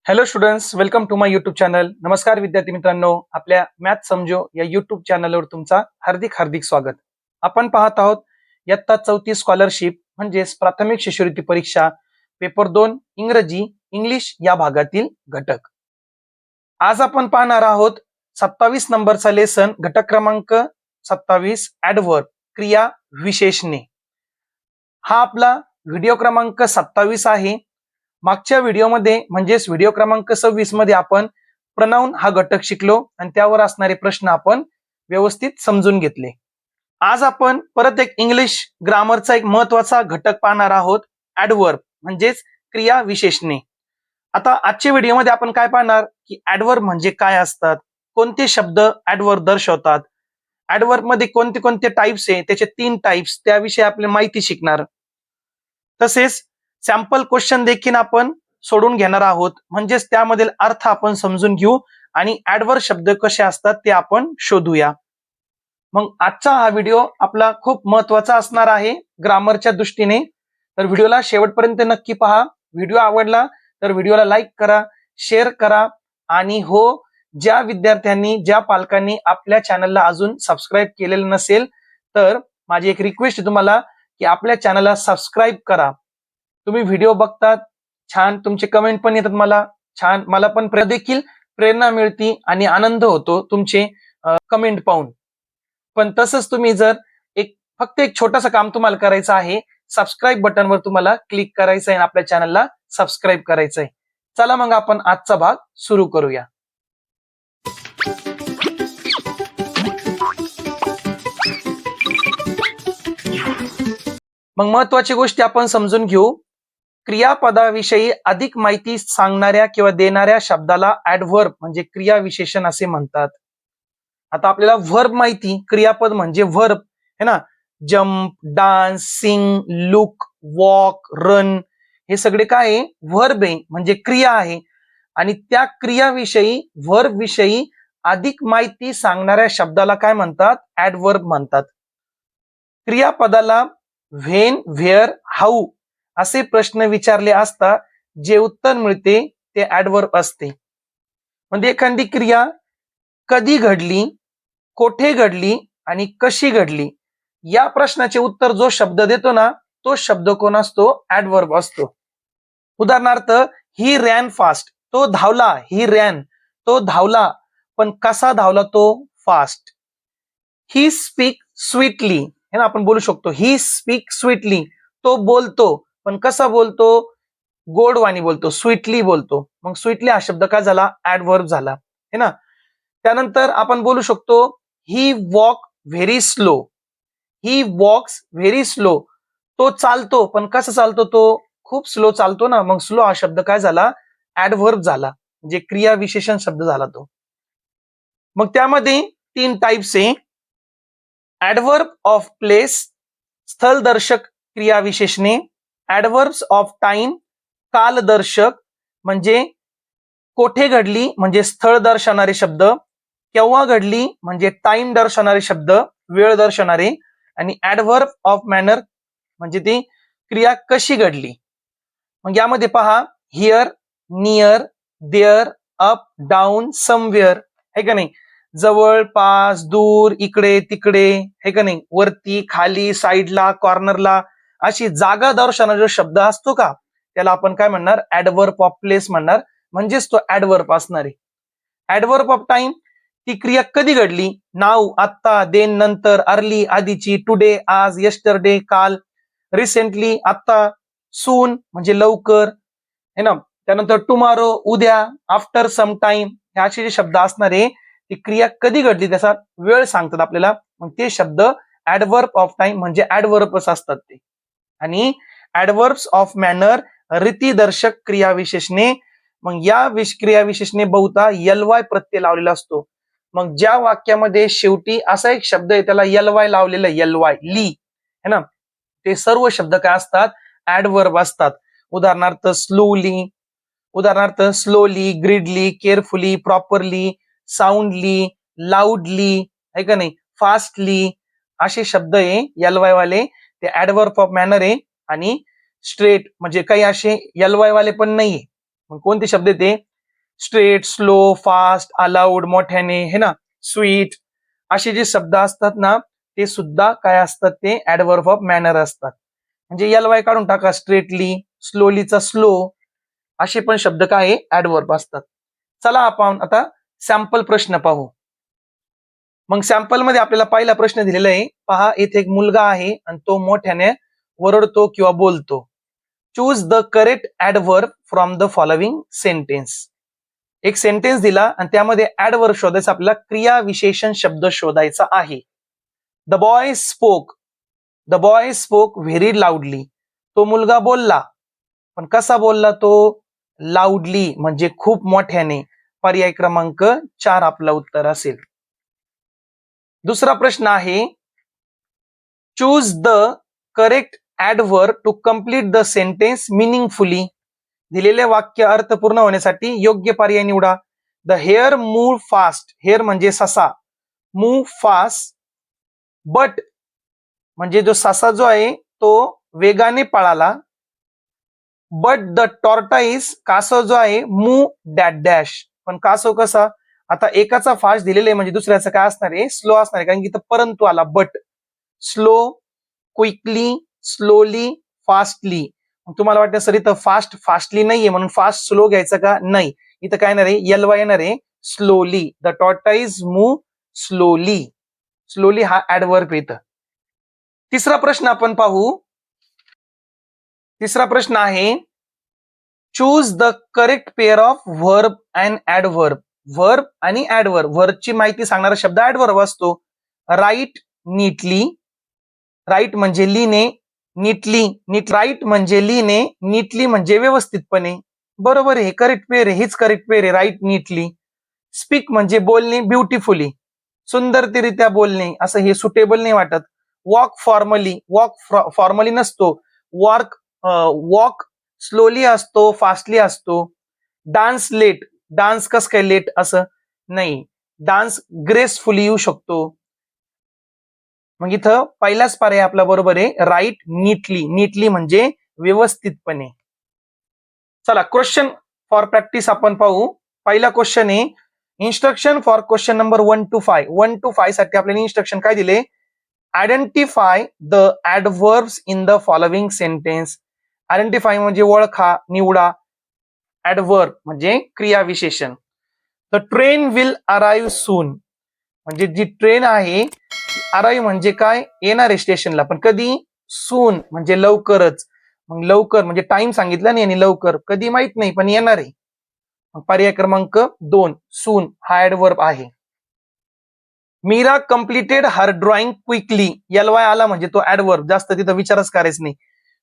Hello students, welcome to my YouTube channel. नमस्कार विद्यार्थी मित्रांनो, आपल्या मॅथ समजो या युट्यूब चॅनलवर तुमचा हार्दिक हार्दिक स्वागत. आपण पाहत आहोत इयत्ता 4थी स्कॉलरशिप म्हणजेच प्राथमिक शिष्यवृत्ती परीक्षा पेपर 2 इंग्रजी इंग्लिश या भागातील घटक. आज आपण पाहणार आहोत 27 नंबरचा लेसन घटक क्रमांक 27 ऍडव्हर्ब क्रिया विशेषणे. हा आपला व्हिडिओ क्रमांक 27 आहे. मागच्या व्हिडिओमध्ये म्हणजेच व्हिडिओ क्रमांक 26 मध्ये आपण प्रनाउन हा घटक शिकलो आणि त्यावर असणारे प्रश्न आपण व्यवस्थित समजून घेतले. आज आपण परत एक इंग्लिश ग्रामरचा एक महत्वाचा घटक पाहणार आहोत, ऍडव्हर्ब म्हणजेच क्रिया विशेषणे. आता आजच्या व्हिडिओमध्ये आपण काय पाहणार की ऍडव्हर्ब म्हणजे काय असतात, कोणते शब्द ऍडव्हर्ब दर्शवतात, ऍडव्हर्ब मध्ये कोणते कोणते टाइप्स आहे, त्याचे 3 टाइप्स त्याविषयी आपली माहिती शिकणार. तसेच सॅम्पल क्वेश्चन देखील आपण सोडून घेणार आहोत, म्हणजेच त्यामधील अर्थ आपण समजून घेऊ आणि ऍडव्हर्ब शब्द कसे असतात ते आपण शोधूया. मग आजचा हा व्हिडिओ आपला खूप महत्वाचा असणार आहे ग्रामरच्या दृष्टीने, तर व्हिडिओला शेवटपर्यंत नक्की पहा. व्हिडिओ आवडला तर व्हिडिओला लाईक करा, शेअर करा आणि हो, ज्या विद्यार्थ्यांनी ज्या पालकांनी आपल्या चॅनलला अजून सबस्क्राईब केलेलं नसेल तर माझी एक रिक्वेस्ट तुम्हाला की आपल्या चॅनलला सबस्क्राईब करा. तुम्ही व्हिडिओ बघतात, छान तुमचे कमेंट पण येतात, मला छान, मला पण देखील प्रेरणा मिळते आणि आनंद होतो तुमचे कमेंट पाहून. पण तसंच तुम्ही जर फक्त एक छोटंसं काम तुम्हाला करायचं आहे, सबस्क्राईब बटनवर तुम्हाला क्लिक करायचं आहे आणि आपल्या चॅनलला सबस्क्राईब करायचं आहे. चला मग आपण आजचा भाग सुरू करूया. मग महत्वाची गोष्टी आपण समजून घेऊ. क्रियापदाविषयी अधिक माहिती सांगणाऱ्या किंवा देणाऱ्या शब्दाला ऍडव्हर्ब म्हणजे क्रिया विशेषण असे म्हणतात. आता आपल्याला व्हर्ब माहिती, क्रियापद म्हणजे व्हर्ब है ना, jump, dance, sing, look, walk, run, हे सगळे काय आहे, व्हर्ब आहे म्हणजे क्रिया आहे. आणि त्या क्रियाविषयी व्हर्ब विषयी अधिक माहिती सांगणाऱ्या शब्दाला काय म्हणतात, ऍडव्हर्ब म्हणतात. क्रियापदाला व्हेन, व्हेअर, हाऊ असे प्रश्न विचारले असता जे उत्तर मिळते ते ऍडव्हर्ब असते. म्हणजे एखादी क्रिया कधी घडली, कोठे घडली आणि कशी घडली या प्रश्नाचे उत्तर जो शब्द देतो ना, तो शब्द कोण असतो, ऍडव्हर्ब असतो. उदाहरणार्थ, ही रॅन फास्ट, तो धावला, ही रॅन, तो धावला, पण कसा धावला तो, फास्ट. ही स्पीक स्वीटली, हे ना आपण बोलू शकतो, ही स्पीक स्वीटली, तो बोलतो पण कसा बोलतो, गोडवाणी बोलतो, स्वीटली बोलतो. मग स्वीटली हा शब्द काय झाला, ऍडव्हर्ब झाला, है ना. त्यानंतर आपण बोलू शकतो, ही वॉक व्हेरी स्लो, ही वॉक्स व्हेरी स्लो, तो चालतो पण कसं चालतो, तो खूप स्लो चालतो ना, मग स्लो हा शब्द काय झाला, ऍडव्हर्ब झाला, म्हणजे क्रिया विशेषण शब्द झाला तो. मग त्यामध्ये 3 टाइप्स आहे. ऍडव्हर्ब ऑफ प्लेस, स्थलदर्शक क्रिया विशेषणे, ऍडव्हर्ब्स ऑफ टाइम, कालदर्शक म्हणजे कोठे घडली म्हणजे स्थळ दर्शवणारे शब्द, केव्हा घडली म्हणजे टाइम दर्शवणारे शब्द, वेळ दर्शवणारे, आणि ऍडव्हर्ब ऑफ मॅनर म्हणजे ती क्रिया कशी घडली. मग यामध्ये पहा, here, near, there, up, down, somewhere, है का नाही, जवळ, पास, दूर, इकडे, तिकडे, है का नाही, वरती, खाली, साईडला, कॉर्नरला, अशी जागा दर्शवणारा जो शब्द असतो का, त्याला आपण काय म्हणणार, ऍडव्हर्ब ऑफ प्लेस म्हणणार, म्हणजेच तो ऍडव्हर्ब असणार आहे. ऍडव्हर्ब ऑफ टाइम, ती क्रिया कधी घडली, नाव आत्ता, देन नंतर, अर्ली आधीची, टुडे आज, येस्टरडे काल, रिसेंटली आत्ता, सून म्हणजे लवकर, है ना. त्यानंतर टुमारो उद्या, आफ्टर सम टाइम, हे असे जे शब्द असणार आहे, ती क्रिया कधी घडली त्याचा वेळ सांगतात आपल्याला, मग ते शब्द ऍडव्हर्ब ऑफ टाइम म्हणजे ऍडव्हर्बच असतात ते. आणि ऍडव्हर्ब्स ऑफ मॅनर, रीतीदर्शक क्रिया विशेषणे, मग या क्रिया विशेषणे बहुता ly प्रत्यय लावलेला असतो. मग ज्या वाक्यामध्ये शेवटी असा एक शब्द आहे त्याला ly लावलेला, ly ली, है ना, ते सर्व शब्द काय असतात, ऍडव्हर्ब असतात. उदाहरणार्थ स्लोली, उदाहरणार्थ slowly, greedily, carefully, properly, soundly, loudly, है का नाही, फास्टली, असे शब्द आहे ly वाले, ते ऍडव्हर्ब ऑफ मॅनर आहे. आणि स्ट्रेट म्हणजे काही असे ly वाले पण नाहीये. मग कोणते शब्द ते स्ट्रेट, स्लो, फास्ट, अलाउड मोठ्याने, हे ना, स्वीट, असे जे शब्द असतात ना ते सुद्धा काय असतात, ते ऍडव्हर्ब ऑफ मॅनर असतात. म्हणजे एल काढून टाका, स्ट्रेटली, स्लोलीचा स्लो, असे पण शब्द काय ऍडव्हर्ब असतात. चला आपण आता सॅम्पल प्रश्न पाहू. मग सॅम्पल मध्ये आपल्याला पहिला प्रश्न दिलेला आहे, पहा, इथे एक मुलगा आहे आणि तो मोठ्याने वरडतो किंवा बोलतो. Choose the correct adverb from the following sentence. एक सेंटेन्स दिला आणि त्यामध्ये ऍडव्हर्ब शोधायचा, आपल्याला क्रिया विशेषण शब्द शोधायचा आहे. The boy spoke, the boy spoke very लाऊडली. तो मुलगा बोलला, पण कसा बोलला तो? लाऊडली म्हणजे खूप मोठ्याने. पर्याय क्रमांक 4 आपलं उत्तर असेल. दुसरा प्रश्न आहे, choose the correct adverb to complete the sentence meaningfully. दिलेले वाक्य अर्थपूर्ण होण्यासाठी योग्य पर्याय निवडा. The hare move fast, hare म्हणजे ससा, मूव्ह फास्ट, बट म्हणजे जो ससा जो आहे तो वेगाने पळाला. बट द टॉर्टाइज, कासव जो आहे, मूव्ह डॅट डॅश, पण कासव कसा? आता एकाचा फास्ट दिलेला आहे म्हणजे दुसऱ्याचं काय असणार आहे? स्लो असणार आहे, कारण की इथं परंतु आला. But, slow, quickly, slowly, fastly. तुम्हाला वाटतं सर इथं फास्ट फास्टली नाहीये म्हणून फास्ट स्लो घ्यायचं का? नाही, इथं काय येणार आहे? एलवाय येणार आहे, slowly. The tortoise move slowly, slowly हा ऍडव्हर्ब येतं. तिसरा प्रश्न आपण पाहू. तिसरा प्रश्न आहे, choose the correct pair of verb and adverb. Verb आणि ऍडव्हर्ब, व्हर्बची माहिती सांगणारा शब्द ऍडव्हर्ब असतो. राईट नीटली, राईट म्हणजे लिहिणे, नीटली, नीट, राईट म्हणजे लिहिणे, नीटली म्हणजे व्यवस्थितपणे. बरोबर आहे, करेक्ट पेअर आहे, हीच करेक्ट पेअर आहे, राईट नीटली. स्पीक म्हणजे बोलणे ब्युटिफुली, सुंदरतेरित्या बोलणे, असं हे सुटेबल नाही वाटत. वॉक फॉर्मली, वॉक फॉर्मली नसतो, वॉक स्लोली असतो, फास्टली असतो. डान्स लेट, डान्स कस काय लेट असं नाही, डान्स ग्रेसफुली येऊ शकतो. मग इथं पहिलाच पर्याय आपला बरोबर आहे, राईट नीटली, नीटली म्हणजे व्यवस्थितपणे. चला क्वेश्चन फॉर प्रॅक्टिस आपण पाहू. पहिला क्वेश्चन आहे, instruction for question number 1 to 5. 1 to 5 साठी आपल्याला इन्स्ट्रक्शन काय दिले? Identify the adverbs in the following sentence. Identify म्हणजे ओळखा, निवडा. ऍडव्हर्ब म्हणजे क्रिया विशेषण. The train will arrive soon, म्हणजे जी ट्रेन आहे, अराइव्ह म्हणजे काय? येणार आहे स्टेशनला, पण कधी? सून म्हणजे लवकरच. मग लवकर म्हणजे टाइम सांगितला नाही आणि लवकर कधी माहित नाही, पण येणार आहे. मग पर्याय क्रमांक 2 सून हा ऍडव्हर्ब आहे. मीरा कम्प्लिटेड हर ड्रॉइंग क्विकली, एलवाय आला म्हणजे तो ऍडव्हर्ब, जास्त तिथं विचारच करायच नाही.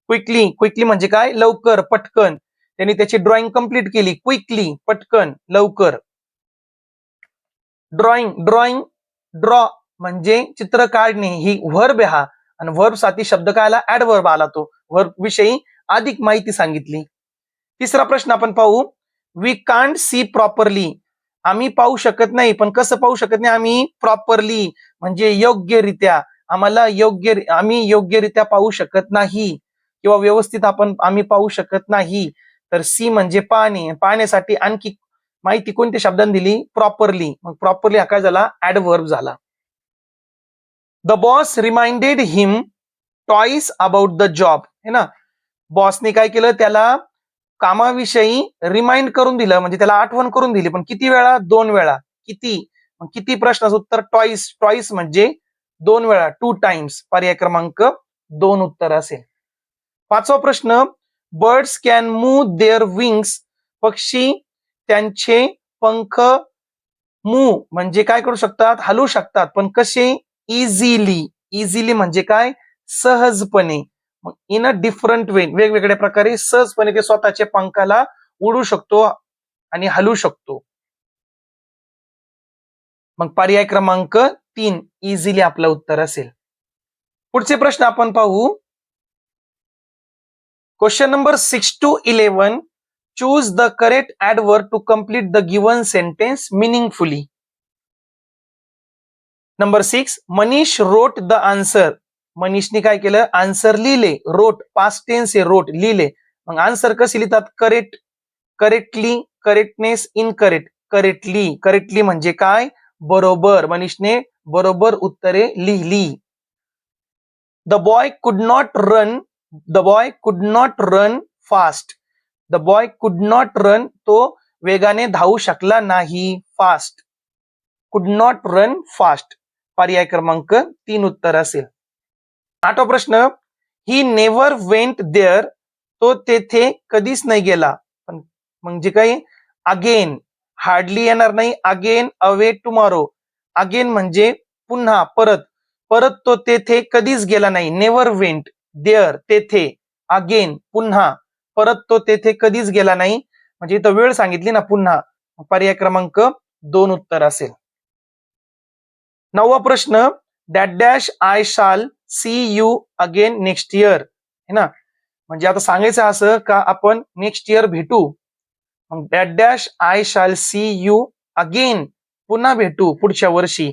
क्विकली, क्विकली म्हणजे काय? लवकर, पटकन. त्यांनी त्याची ड्रॉइंग कंप्लीट केली, क्विकली, पटकन, लवकर. ड्रॉइंग, ड्रॉइंग, ड्रॉ म्हणजे चित्र काढणे, ही व्हर्ब आहे हा, आणि व्हर्ब साठी शब्द काय आला? ऍडव्हर्ब आला, तो व्हर्ब विषयी अधिक माहिती सांगितली. तिसरा प्रश्न आपण पाहू. वी कांट सी प्रॉपरली, आम्ही पाहू शकत नाही, पण कसं पाहू शकत नाही आम्ही? प्रॉपरली म्हणजे योग्यरित्या, आम्ही योग्यरित्या पाहू शकत नाही किंवा व्यवस्थित आम्ही पाहू शकत नाही. तर सी म्हणजे पाहणे, पाहण्यासाठी आणखी माहिती कोणत्या शब्दांनी दिली? प्रॉपरली. मग प्रॉपरली हा काय झाला? ऍडव्हर्ब झाला. The boss reminded him twice about the job, है ना, बॉसने काय केलं? त्याला कामाविषयी रिमाइंड करून दिलं, म्हणजे त्याला आठवण करून दिली, पण किती वेळा? 2 वेळा. किती? मग किती प्रश्नाचं उत्तर टॉईस, टॉईस म्हणजे 2 वेळा, 2 टाइम्स. पर्याय क्रमांक 2 उत्तर असेल. पाचवा प्रश्न, birds can move their wings, पक्षी त्यांचे पंख मूव्ह म्हणजे काय करू शकतात? हलवू शकतात, पण कसे? इझिली, इझिली म्हणजे काय? सहजपणे. मग इन अ डिफरंट वे, वेगवेगळ्या प्रकारे सहजपणे ते स्वतःच्या पंखाला उडू शकतो आणि हलवू शकतो. मग पर्याय क्रमांक 3 इझिली आपलं उत्तर असेल. पुढचे प्रश्न आपण पाहू. Question number 6 to 11. Choose the correct adverb to complete the given sentence meaningfully. Number 6, Manish wrote the answer. मनीषने काय केलं? आन्सर लिहिले. रोट पास्ट टेन्स आहे, रोट लिहिले. मग आन्सर कसे लिहितात? Correct, correctly, correctness incorrect, correctly म्हणजे काय, बरोबर, मनीषने बरोबर उत्तरे लिहिली. द बॉय कुड नॉट रन, द बॉय कुड not run fast, the boy कुड नॉट रन, तो वेगाने धावू शकला नाही, फास्ट, कुड नॉट रन फास्ट, पर्याय क्रमांक 3 उत्तर असेल. 8वा प्रश्न, ही नेव्हर वेंट देअर, तो तेथे कधीच नाही गेला. पण म्हणजे काय, अगेन, हार्डली येणार नाही, अगेन, अवे, टुमॉरो, अगेन म्हणजे पुन्हा, परत, परत तो तेथे कधीच गेला नाही, नेव्हर वेंट देअर, तेथे, अगेन, पुन्हा, परत तो तेथे कधीच गेला नाही, म्हणजे इथं वेळ सांगितली ना, पुन्हा, पर्याय क्रमांक 2 उत्तर असेल. 9वा प्रश्न, that dash I shall see you again next year, है ना, म्हणजे आता सांगायचं असं का आपण नेक्स्ट इयर भेटू, मग that dash I shall see you again, पुन्हा भेटू पुढच्या वर्षी,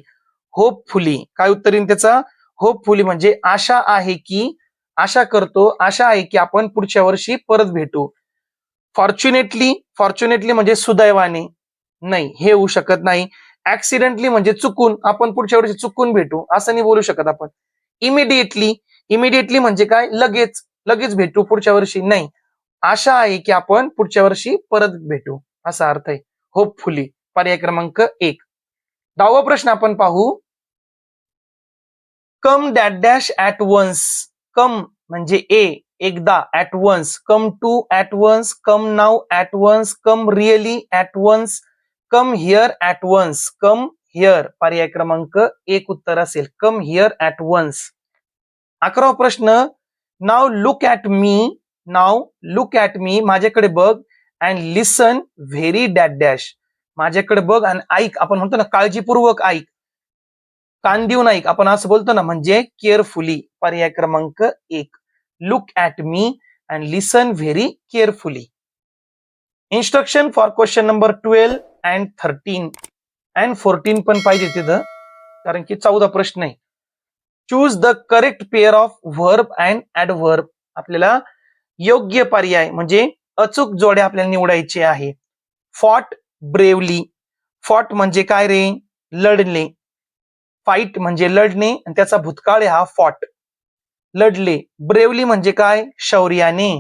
होपफुली, काय उत्तर येईल त्याचा, होपफुली म्हणजे आशा आहे की, आशा करतो, आशा आहे की आपण पुढच्या वर्षी परत भेटू. फॉर्च्युनेटली, फॉर्च्युनेटली म्हणजे सुदैवाने, नाही, हे होऊ शकत नाही. ऍक्सिडेंटली म्हणजे चुकून, आपण पुढच्या वर्षी चुकून भेटू, असं नाही बोलू शकत आपण. इमिडिएटली, इमिडिएटली म्हणजे काय, लगेच, लगेच भेटू पुढच्या वर्षी, नाही, आशा आहे की आपण पुढच्या वर्षी परत भेटू, असा अर्थ आहे होपफुली, पर्याय क्रमांक 1. 10वा प्रश्न आपण पाहू, come that dash at once, come म्हणजे एकदा, at once, come too at once, come now at once, come really at once, come here at once, come here, पर्याय क्रमांक 1 उत्तर असेल, कम हिअर ऍट वन्स. 11वा प्रश्न, नाव लुक ऍट मी, नाव लुक ऍट मी, माझ्याकडे बघ, and listen very that dash, माझ्याकडे बघ आणि ऐक, आपण म्हणतो ना काळजीपूर्वक ऐक, कान देऊन ऐक, आपण असं बोलतो ना, म्हणजे केअरफुली, पर्याय क्रमांक 1, look at me and listen very carefully. Instruction for question number 12 and 13 and 14 पण पाहिजे तिथं, कारण की 14 प्रश्न आहे. Choose the correct pair of verb and adverb, आपल्याला योग्य पर्याय म्हणजे अचूक जोड्या आपल्याला निवडायचे आहे. फॉट ब्रेवली, फॉट म्हणजे काय रे, लढले, फाईट म्हणजे लढणे आणि त्याचा भूतकाळ हा फॉट, लढले. ब्रेवली म्हणजे काय, शौर्याने,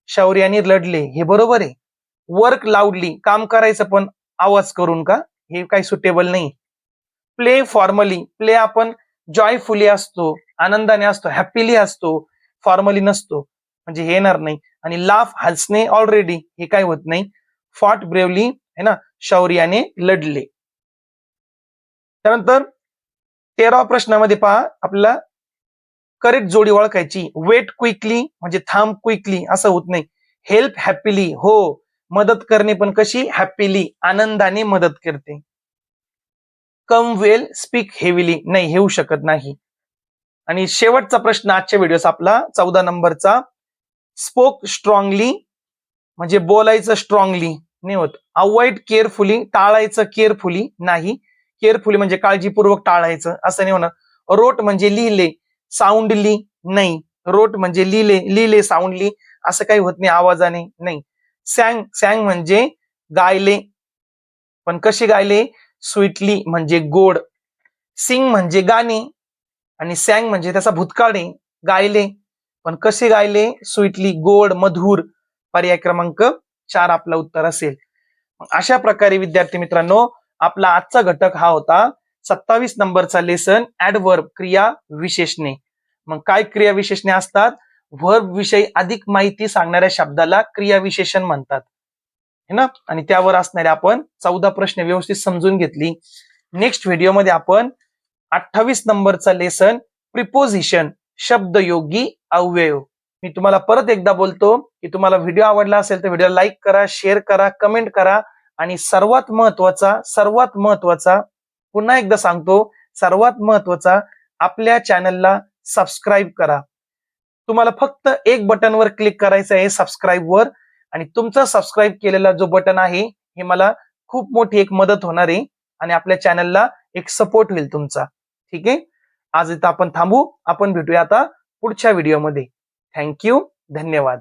शौर्याने लढले, हे बरोबर आहे. वर्क लाऊडली, काम करायचं पण आवाज करून का, हे काही सुटेबल नाही. प्ले फॉर्मली, प्ले आपण जॉयफुली असतो, आनंदाने असतो, हॅपीली असतो, फॉर्मली नसतो, म्हणजे हे येणार नाही. आणि लाफ, हसणे, ऑलरेडी, हे काय होत नाही. फॉट ब्रेवली है ना, शौर्याने लढले. त्यानंतर 13वा प्रश्नामध्ये पहा, आपल्याला करेक्ट जोडी ओळखायची. वेट क्विकली म्हणजे थांब क्विकली, असं होत नाही. हेल्प हॅपीली, हो, मदत करणे पण कशी, हॅपीली, आनंदाने मदत करते. कम वेल स्पीक हेविली, नाही, हे होऊ शकत नाही. आणि शेवटचा प्रश्न आजच्या व्हिडिओचा आपला 14 नंबरचा, स्पोक स्ट्रॉंगली म्हणजे बोलायचं स्ट्रॉंगली नाही होत. अवॉइड केअरफुली, टाळायचं केअरफुली नाही, केअरफुली म्हणजे काळजीपूर्वक टाळायचं, असं नाही होणार. रोट म्हणजे लिहिले, साऊंडली नाही, रोट म्हणजे लिहिले, लिहिले साऊंडली, असं काही होत नाही आवाजाने, नाही. सॅंग, सॅंग म्हणजे गायले, पण कशी गायले, स्वीटली म्हणजे गोड. सिंग म्हणजे गाणे आणि सॅंग म्हणजे त्याचा भूतकाळ, गायले, पण कसे गायले, स्वीटली, गोड, मधुर, पर्याय क्रमांक 4 आपलं उत्तर असेल. अशा प्रकारे विद्यार्थी मित्रांनो, आपला आजचा घटक हा होता 27 नंबरचा लेसन ऍडव्हर्ब, क्रिया विशेषणे. मग काय क्रिया विशेषणे असतात, व्हर्ब विषयी अधिक माहिती सांगणाऱ्या शब्दाला क्रिया विशेषण म्हणतात, है ना. आणि त्यावर असणारे आपण 14 प्रश्न व्यवस्थित समजून घेतली. नेक्स्ट व्हिडिओमध्ये आपण 28 नंबरचा लेसन प्रिपोजिशन, शब्दयोगी अव्यय. मी तुम्हाला परत एकदा बोलतो की तुम्हाला व्हिडिओ आवडला असेल तर व्हिडिओ लाईक करा, शेअर करा, कमेंट करा, आणि सर्वात महत्वाचा पुन्हा एकदा सांगतो, सर्वात महत्वाचा, आपल्या चॅनलला सबस्क्राईब करा. तुम्हाला फक्त एक बटनवर क्लिक करायचं आहे, सबस्क्राईब वर, आणि तुमचा सबस्क्राईब केलेला जो बटन आहे हे मला खूप मोठी एक मदत होणार आहे आणि आपल्या चॅनलला एक सपोर्ट होईल तुमचा. ठीक आहे, आज इथं आपण थांबू, आपण भेटूया आता पुढच्या व्हिडिओमध्ये. थँक्यू, धन्यवाद.